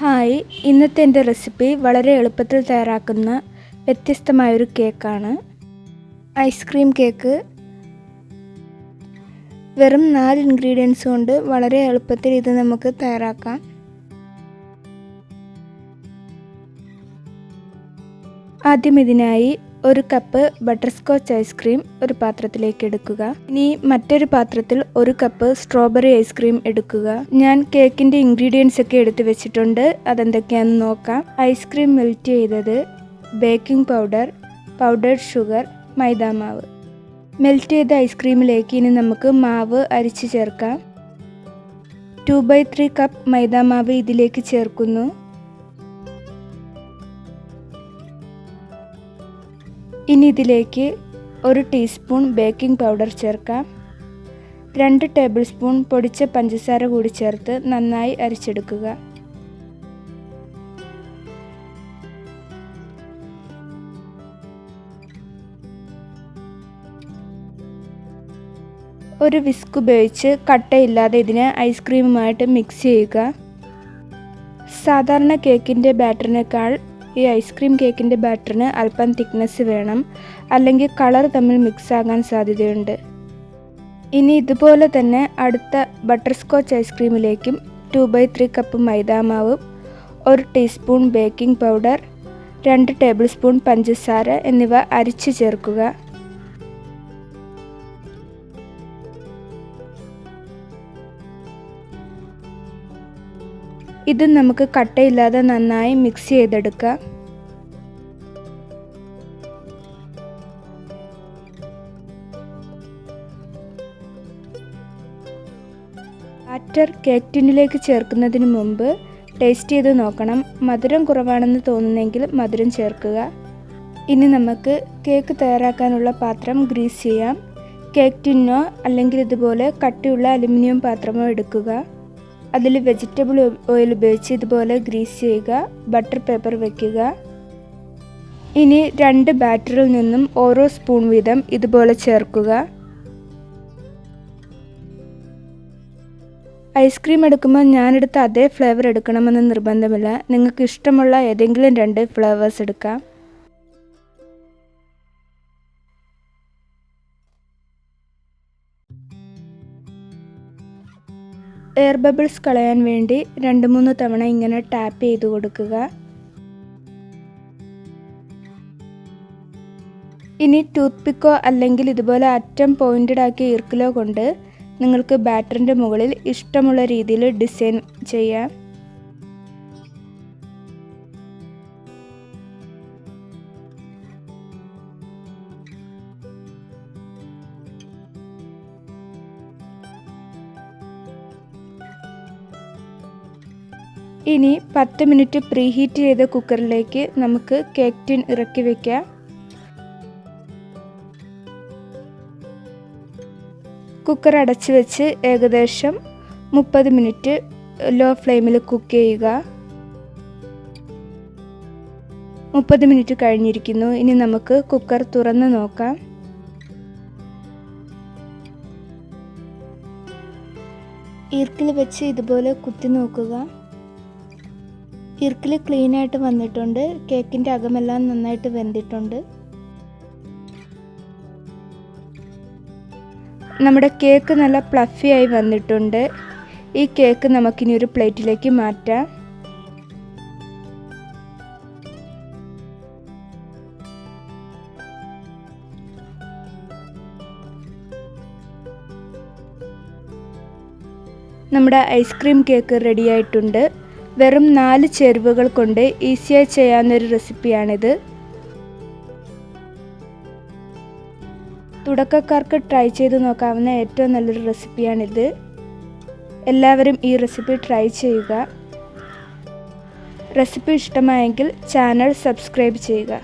Hi, ഇന്നത്തെ എൻ്റെ recipe വളരെ എളുപ്പത്തിൽ തയ്യാറാക്കുന്ന വ്യത്യസ്തമായൊരു കേക്കാണ്. Ice cream cake. വെറും 4 ഇൻഗ്രീഡിയൻസ് കൊണ്ട് വളരെ എളുപ്പത്തിൽ ഇത് നമുക്ക് തയ്യാറാക്കാം. ആദ്യം ഇതിനായി 1 കപ്പ് ബട്ടർ സ്കോച്ച് ഐസ്ക്രീം ഒരു പാത്രത്തിലേക്ക് എടുക്കുക. ഇനി മറ്റൊരു പാത്രത്തിൽ 1 കപ്പ് സ്ട്രോബെറി ഐസ്ക്രീം എടുക്കുക. ഞാൻ കേക്കിൻ്റെ ഇൻഗ്രീഡിയൻസ് ഒക്കെ എടുത്ത് വെച്ചിട്ടുണ്ട്. അതെന്തൊക്കെയാണെന്ന് നോക്കാം. ഐസ്ക്രീം മെൽറ്റ് ചെയ്തത്, ബേക്കിംഗ് പൗഡർ, പൗഡേർഡ് ഷുഗർ, മൈദാമാവ്. മെൽറ്റ് ചെയ്ത ഐസ്ക്രീമിലേക്ക് ഇനി നമുക്ക് മാവ് അരിച്ച് ചേർക്കാം. 2/3 കപ്പ് മൈദാമാവ് ഇതിലേക്ക് ചേർക്കുന്നു. ഇനി ഇതിലേക്ക് 1 ടീസ്പൂൺ ബേക്കിംഗ് പൗഡർ ചേർക്കാം. 2 ടേബിൾ സ്പൂൺ പൊടിച്ച പഞ്ചസാര കൂടി ചേർത്ത് നന്നായി അരിച്ചെടുക്കുക. ഒരു വിസ്ക് ഉപയോഗിച്ച് കട്ടയില്ലാതെ ഇതിനെ ഐസ്ക്രീമുമായിട്ട് മിക്സ് ചെയ്യുക. സാധാരണ കേക്കിൻ്റെ ബാറ്ററിനേക്കാൾ ഈ ഐസ്ക്രീം കേക്കിൻ്റെ ബാറ്ററിന് അല്പം തിക്നെസ് വേണം, അല്ലെങ്കിൽ കളർ തമ്മിൽ മിക്സ് ആകാൻ സാധ്യതയുണ്ട്. ഇനി ഇതുപോലെ തന്നെ അടുത്ത ബട്ടർ സ്കോച്ച് ഐസ്ക്രീമിലേക്കും 2/3 കപ്പ് മൈദാമാവും 1 teaspoon baking powder, 2 tablespoon പഞ്ചസാര എന്നിവ അരിച്ചു ചേർക്കുക. ഇത് നമുക്ക് കട്ടയില്ലാതെ നന്നായി മിക്സ് ചെയ്തെടുക്കാം. ബാറ്റർ കേക്ക് ടിന്നിലേക്ക് ചേർക്കുന്നതിന് മുമ്പ് ടേസ്റ്റ് ചെയ്ത് നോക്കണം. മധുരം കുറവാണെന്ന് തോന്നുന്നെങ്കിൽ മധുരം ചേർക്കുക. ഇനി നമുക്ക് കേക്ക് തയ്യാറാക്കാനുള്ള പാത്രം ഗ്രീസ് ചെയ്യാം. കേക്ക് ടിന്നോ അല്ലെങ്കിൽ ഇതുപോലെ കട്ടിയുള്ള അലുമിനിയം പാത്രമോ എടുക്കുക. അതിൽ വെജിറ്റബിൾ ഓയിൽ ഉപയോഗിച്ച് ഇതുപോലെ ഗ്രീസ് ചെയ്യുക. ബട്ടർ പേപ്പർ വയ്ക്കുക. ഇനി 2 ബാറ്ററിൽ നിന്നും ഓരോ സ്പൂൺ വീതം ഇതുപോലെ ചേർക്കുക. ഐസ്ക്രീം എടുക്കുമ്പോൾ ഞാനെടുത്ത അതേ ഫ്ലേവർ എടുക്കണമെന്ന് നിർബന്ധമില്ല. നിങ്ങൾക്ക് ഇഷ്ടമുള്ള ഏതെങ്കിലും 2 ഫ്ലേവേഴ്സ് എടുക്കാം. എയർ ബബിൾസ് കളയാൻ വേണ്ടി 2-3 തവണ ഇങ്ങനെ ടാപ്പ് ചെയ്ത് കൊടുക്കുക. ഇനി ടൂത്ത് പിക്കോ അല്ലെങ്കിൽ ഇതുപോലെ അറ്റം പോയിന്റഡ് ആക്കിയ ഇർക്കിലോ കൊണ്ട് നിങ്ങൾക്ക് ബാറ്ററിൻ്റെ മുകളിൽ ഇഷ്ടമുള്ള രീതിയിൽ ഡിസൈൻ ചെയ്യാം. ഇനി 10 മിനിറ്റ് പ്രീഹീറ്റ് ചെയ്ത കുക്കറിലേക്ക് നമുക്ക് കേക്ക് ടിൻ ഇറക്കി വയ്ക്കാം. കുക്കർ അടച്ചു വെച്ച് ഏകദേശം 30 മിനിറ്റ് ലോ ഫ്ലെയിമിൽ കുക്ക് ചെയ്യുക. 30 മിനിറ്റ് കഴിഞ്ഞിരിക്കുന്നു. ഇനി നമുക്ക് കുക്കർ തുറന്ന് നോക്കാം. ഈർക്കിൽ വെച്ച് ഇതുപോലെ കുത്തി നോക്കുക. ഈർക്കിൽ ക്ലീനായിട്ട് വന്നിട്ടുണ്ട്. കേക്കിൻ്റെ അകമെല്ലാം നന്നായിട്ട് വെന്തിട്ടുണ്ട്. നമ്മുടെ കേക്ക് നല്ല ഫ്ലഫി ആയി വന്നിട്ടുണ്ട്. ഈ കേക്ക് നമുക്കിനി ഒരു പ്ലേറ്റിലേക്ക് മാറ്റാം. നമ്മുടെ ഐസ്ക്രീം കേക്ക് റെഡി ആയിട്ടുണ്ട്. വെറും 4 ചേരുവകൾ കൊണ്ട് ഈസിയായി ചെയ്യാവുന്നൊരു റെസിപ്പിയാണിത്. തുടക്കക്കാർക്ക് ട്രൈ ചെയ്ത് നോക്കാവുന്ന ഏറ്റവും നല്ലൊരു റെസിപ്പിയാണിത്. എല്ലാവരും ഈ റെസിപ്പി ട്രൈ ചെയ്യുക. റെസിപ്പി ഇഷ്ടമായെങ്കിൽ ചാനൽ സബ്സ്ക്രൈബ് ചെയ്യുക.